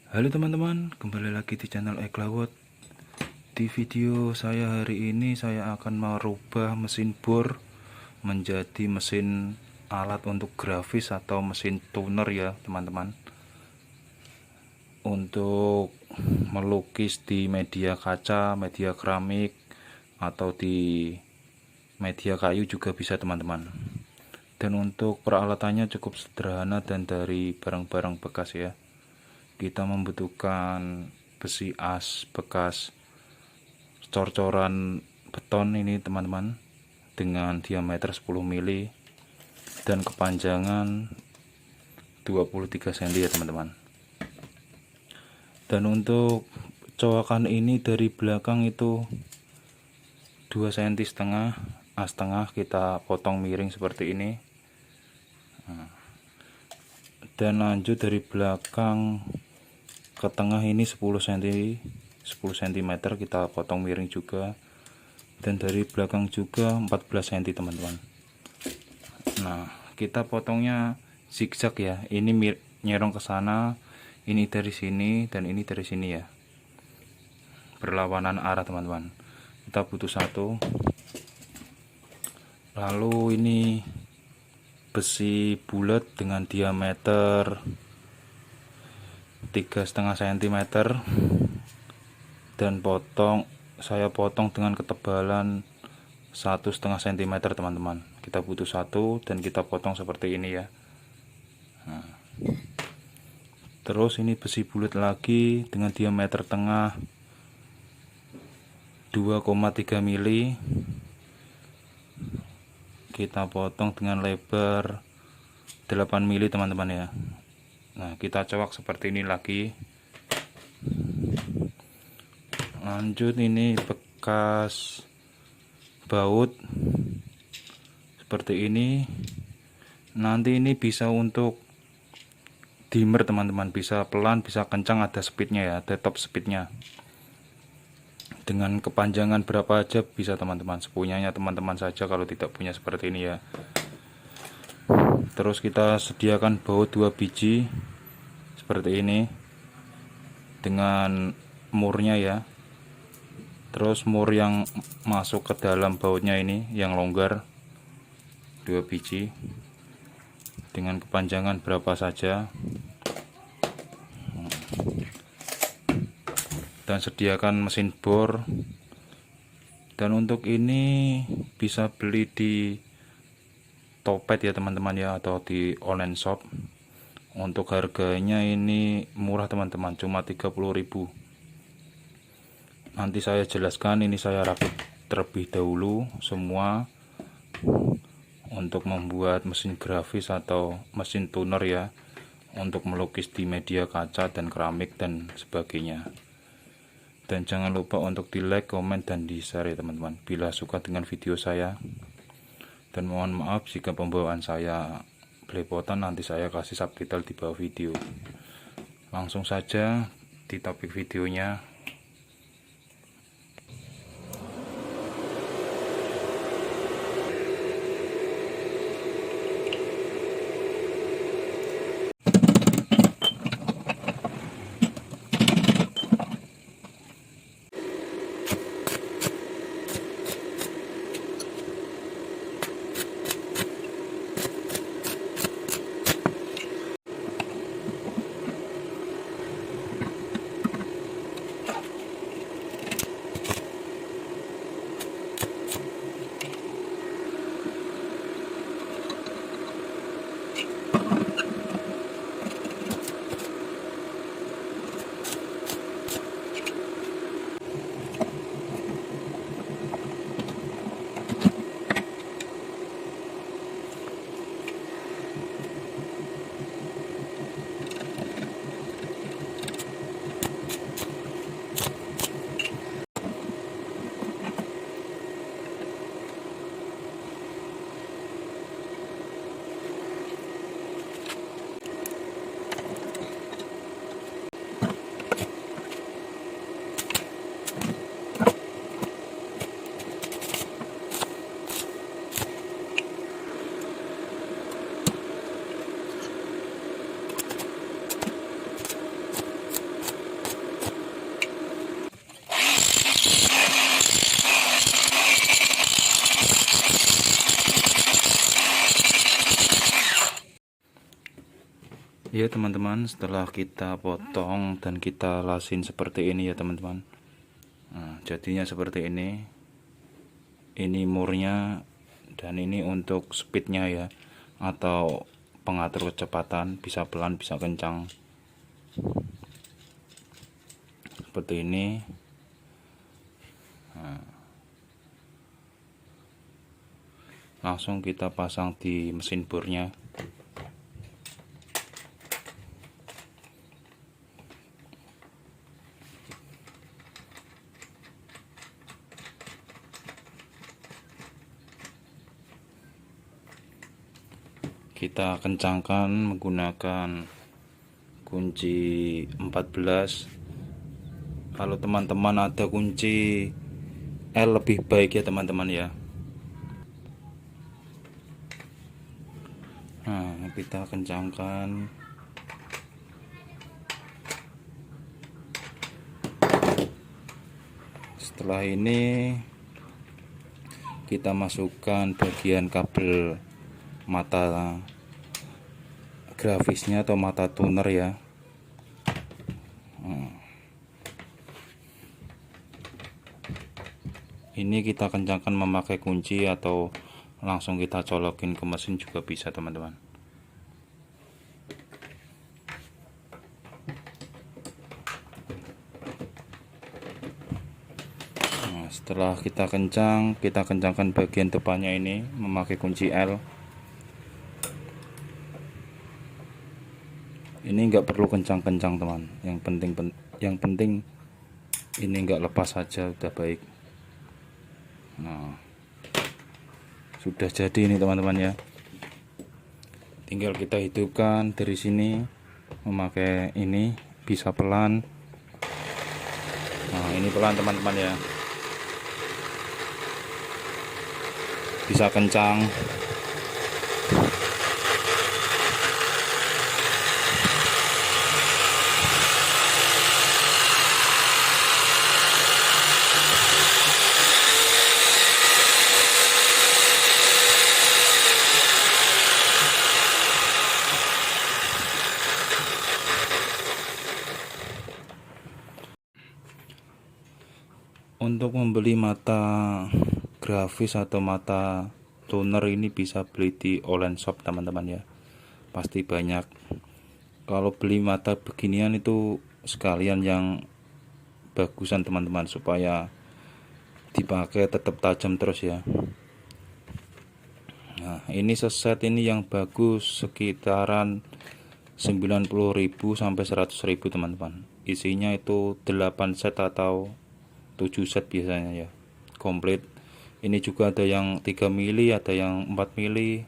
Halo teman-teman, kembali lagi di channel Eklawot. Di video saya hari ini saya akan merubah mesin bor menjadi mesin alat untuk grafis atau mesin toner ya teman-teman. Untuk melukis di media kaca, media keramik, atau di media kayu juga bisa teman-teman. Dan untuk peralatannya cukup sederhana dan dari barang-barang bekas ya. Kita membutuhkan besi as bekas cor-coran beton ini teman-teman, dengan diameter 10 mili dan kepanjangan 23 cm ya teman-teman. Dan untuk cowakan ini dari belakang itu 2 cm setengah, as tengah kita potong miring seperti ini. Dan lanjut dari belakang ke tengah ini 10 cm kita potong miring juga, dan dari belakang juga 14 cm teman-teman. Nah, kita potongnya zigzag ya. Ini nyerong ke sana, ini dari sini, dan ini dari sini ya. Berlawanan arah teman-teman. Kita butuh satu. Lalu ini besi bulat dengan diameter 3,5 cm dan saya potong dengan ketebalan 1,5 cm teman-teman. Kita butuh satu dan kita potong seperti ini ya. Nah, terus ini besi bulat lagi dengan diameter tengah 2,3 mili, kita potong dengan lebar 8 mili teman-teman ya. Nah, kita cowok seperti ini lagi. Lanjut ini bekas baut seperti ini. Nanti ini bisa untuk dimmer teman-teman, bisa pelan bisa kencang, ada speednya ya, ada top speednya. Dengan kepanjangan berapa aja bisa teman-teman, sepunyanya teman-teman saja kalau tidak punya seperti ini ya. Terus kita sediakan baut 2 biji seperti ini dengan murnya ya. Terus mur yang masuk ke dalam bautnya ini yang longgar 2 biji dengan kepanjangan berapa saja. Dan sediakan mesin bor. Dan untuk ini bisa beli di Topet ya teman-teman ya, atau di online shop. Untuk harganya ini murah teman-teman, cuma 30.000. Nanti saya jelaskan, ini saya rakit terlebih dahulu semua untuk membuat mesin grafis atau mesin toner ya, untuk melukis di media kaca dan keramik dan sebagainya. Dan jangan lupa untuk di like, komen, dan di share ya teman-teman bila suka dengan video saya. Dan mohon maaf jika pembawaan saya belepotan, nanti saya kasih subtitle di bawah video. Langsung saja di topik videonya. Ya teman-teman, setelah kita potong dan kita lasin seperti ini ya teman-teman. Nah, jadinya seperti ini murnya, dan ini untuk speednya ya, atau pengatur kecepatan, bisa pelan bisa kencang seperti ini. Nah, langsung kita pasang di mesin bornya. Kita kencangkan menggunakan kunci 14. Kalau teman-teman ada kunci L lebih baik ya teman-teman ya. Nah, kita kencangkan. Setelah ini kita masukkan bagian kabel mata grafisnya atau mata tuner ya. Ini kita kencangkan memakai kunci atau langsung kita colokin ke mesin juga bisa teman-teman. Nah, setelah kita kencangkan bagian depannya ini memakai kunci L. Ini enggak perlu kencang-kencang teman, yang penting ini enggak lepas saja udah baik. Nah, sudah jadi ini teman-teman ya, tinggal kita hidupkan dari sini memakai ini, bisa pelan. Nah, ini pelan teman-teman ya, bisa kencang. Untuk membeli mata grafis atau mata toner ini bisa beli di online shop teman-teman ya, pasti banyak. Kalau beli mata beginian itu sekalian yang bagusan teman-teman, supaya dipakai tetap tajam terus ya. Nah, ini seset ini yang bagus sekitaran 90.000 sampai 100.000 teman-teman. Isinya itu 8 set atau 7 set biasanya ya, komplit. Ini juga ada yang 3 mili, ada yang 4 mili,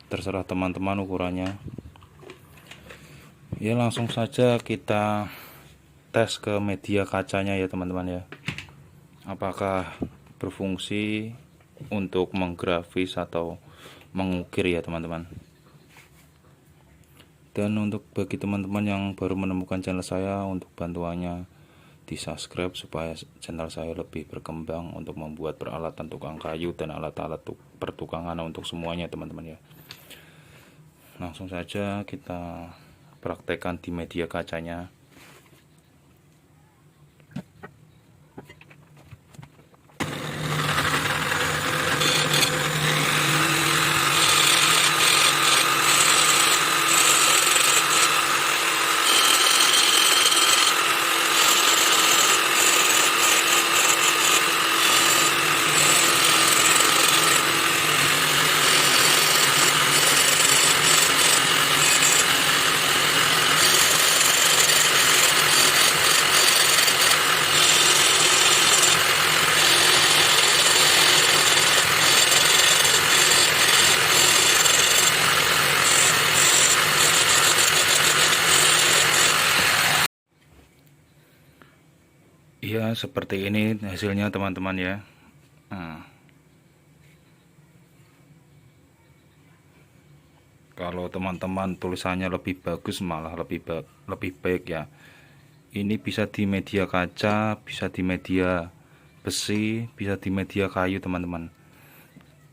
terserah teman-teman ukurannya ya. Langsung saja kita tes ke media kacanya ya teman-teman ya, apakah berfungsi untuk menggrafis atau mengukir ya teman-teman. Dan untuk bagi teman-teman yang baru menemukan channel saya, untuk bantuannya di subscribe supaya channel saya lebih berkembang untuk membuat peralatan tukang kayu dan alat-alat pertukangan untuk semuanya teman-teman ya. Langsung saja kita praktekkan di media kacanya. Ya, seperti ini hasilnya teman-teman ya. Nah, kalau teman-teman tulisannya lebih bagus, malah lebih baik ya. Ini bisa di media kaca, bisa di media besi, bisa di media kayu teman-teman.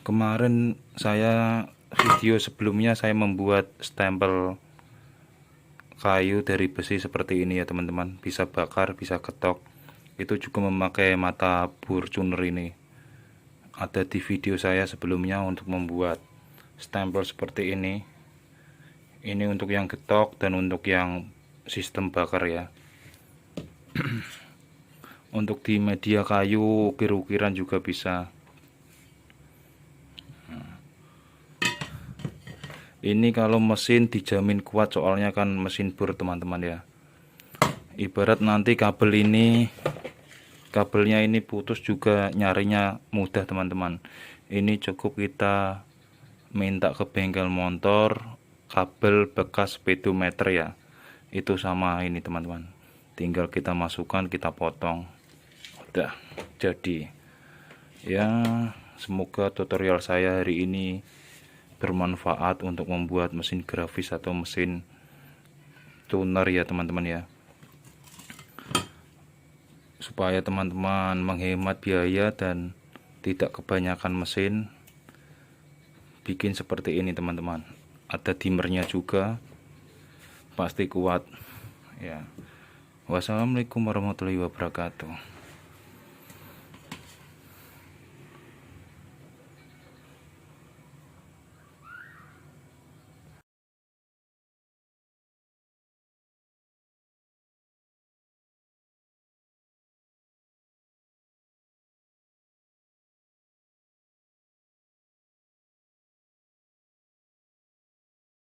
Kemarin video sebelumnya saya membuat stempel kayu dari besi seperti ini ya teman-teman, bisa bakar, bisa ketok. Itu juga memakai mata bor tuner ini. Ada di video saya sebelumnya untuk membuat stempel seperti ini. Ini untuk yang getok dan untuk yang sistem bakar ya. Untuk di media kayu ukir-ukiran juga bisa. Ini kalau mesin dijamin kuat, soalnya kan mesin bor teman-teman ya. Ibarat nanti kabelnya ini putus juga nyarinya mudah teman-teman. Ini cukup kita minta ke bengkel motor kabel bekas speedometer ya. Itu sama ini teman-teman. Tinggal kita masukkan, kita potong. Udah jadi. Ya, semoga tutorial saya hari ini bermanfaat untuk membuat mesin grafis atau mesin tuner ya teman-teman ya, supaya teman-teman menghemat biaya dan tidak kebanyakan mesin. Bikin seperti ini teman-teman, ada dimmernya juga, pasti kuat ya. Wassalamualaikum warahmatullahi wabarakatuh.